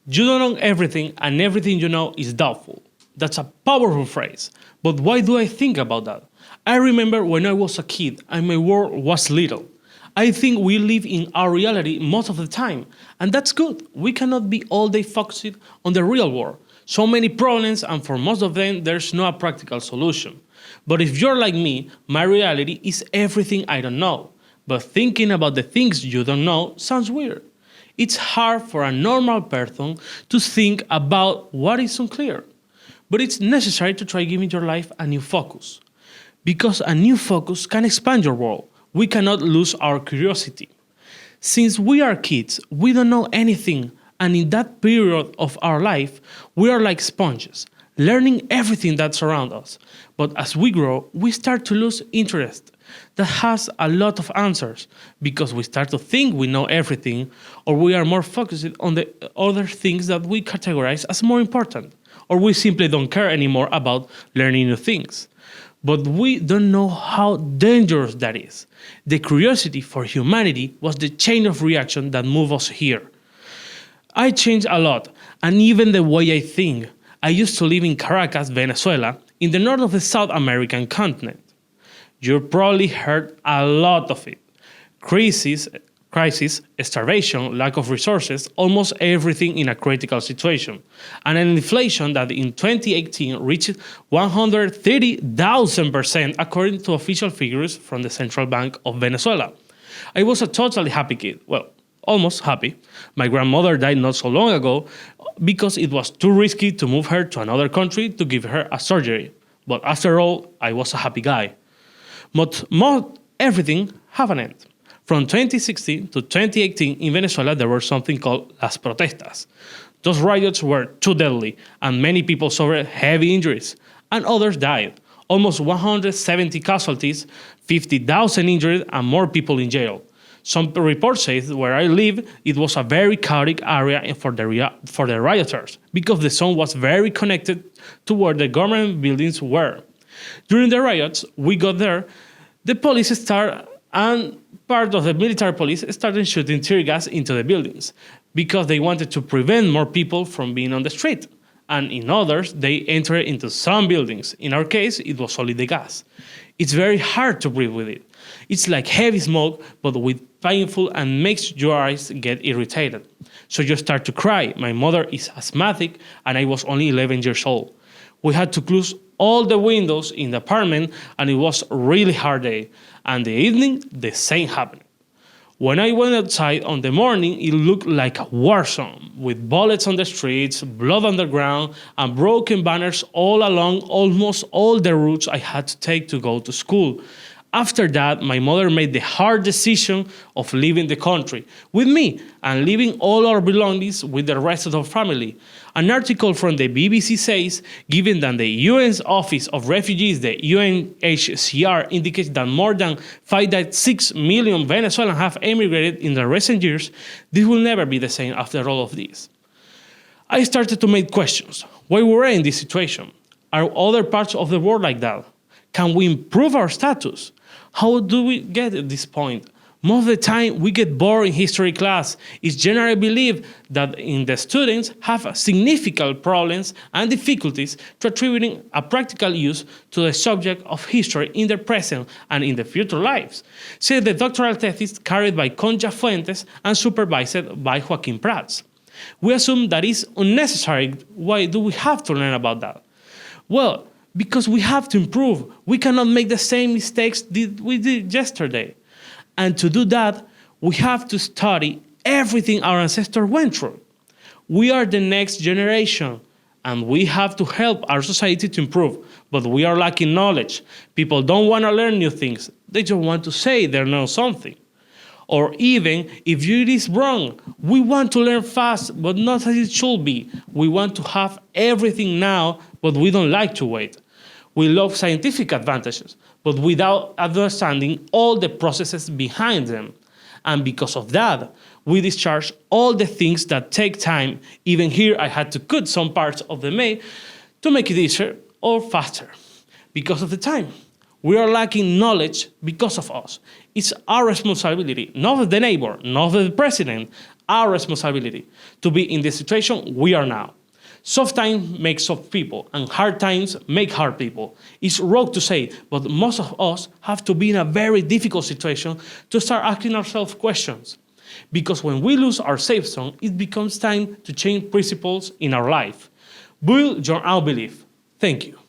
You don't know everything, and everything you know is doubtful. That's a powerful phrase. But why do I think about that? I remember when I was a kid and my world was little. I think we live in our reality most of the time, and that's good. We cannot be all day focused on the real world. So many problems, and for most of them, there's no practical solution. But if you're like me, my reality is everything I don't know. But thinking about the things you don't know sounds weird. It's hard for a normal person to think about what is unclear. But it's necessary to try giving your life a new focus. Because a new focus can expand your world. We cannot lose our curiosity. Since we are kids, we don't know anything, and in that period of our life, we are like sponges, learning everything that surrounds us. But as we grow, we start to lose interest that has a lot of answers because we start to think we know everything, or we are more focused on the other things that we categorize as more important, or we simply don't care anymore about learning new things. But we don't know how dangerous that is. The curiosity for humanity was the chain of reaction that moved us here. I changed a lot, and even the way I think. I used to live in Caracas, Venezuela, in the north of the South American continent. You probably heard a lot of it. Crisis, starvation, lack of resources, almost everything in a critical situation. And an inflation that in 2018 reached 130,000% according to official figures from the Central Bank of Venezuela. I was a totally happy kid. Well, almost happy. My grandmother died not so long ago because it was too risky to move her to another country to give her a surgery. But after all, I was a happy guy. But everything have an end. From 2016 to 2018 in Venezuela, there were something called las protestas. Those riots were too deadly, and many people suffered heavy injuries, and others died. Almost 170 casualties, 50,000 injured, and more people in jail. Some reports say where I live, it was a very chaotic area for the rioters, because the zone was very connected to where the government buildings were. During the riots, we got there, the police started, and part of the military police started shooting tear gas into the buildings because they wanted to prevent more people from being on the street. And in others, they entered into some buildings. In our case, it was only the gas. It's very hard to breathe with it. It's like heavy smoke, but with painful and makes your eyes get irritated. So you start to cry. My mother is asthmatic, and I was only 11 years old. We had to close all the windows in the apartment, and it was a really hard day. And the evening, the same happened. When I went outside on the morning, it looked like a war zone, with bullets on the streets, blood on the ground, and broken banners all along almost all the routes I had to take to go to school. After that, my mother made the hard decision of leaving the country with me and leaving all our belongings with the rest of the family. An article from the BBC says, given that the UN's Office of Refugees, the UNHCR, indicates that more than 5.6 million Venezuelans have emigrated in the recent years, this will never be the same after all of this. I started to make questions. Why were we in this situation? Are other parts of the world like that? Can we improve our status? How do we get at this point? Most of the time, we get bored in history class. It's generally believed that the students have significant problems and difficulties to attributing a practical use to the subject of history in their present and in their future lives, said the doctoral thesis carried by Concha Fuentes and supervised by Joaquin Prats. We assume that is unnecessary. Why do we have to learn about that? Well, because we have to improve. We cannot make the same mistakes we did yesterday. And to do that, we have to study everything our ancestors went through. We are the next generation, and we have to help our society to improve. But we are lacking knowledge. People don't want to learn new things. They just want to say they know something. Or even if it is wrong, we want to learn fast, but not as it should be. We want to have everything now, but we don't like to wait. We love scientific advantages, but without understanding all the processes behind them. And because of that, we discharge all the things that take time. Even here, I had to cut some parts of the mail to make it easier or faster. Because of the time, we are lacking knowledge because of us. It's our responsibility, not of the neighbor, not of the president, our responsibility to be in the situation we are now. Soft times make soft people, and hard times make hard people. It's wrong to say, but most of us have to be in a very difficult situation to start asking ourselves questions. Because when we lose our safe zone, it becomes time to change principles in our life. Build your own belief. Thank you.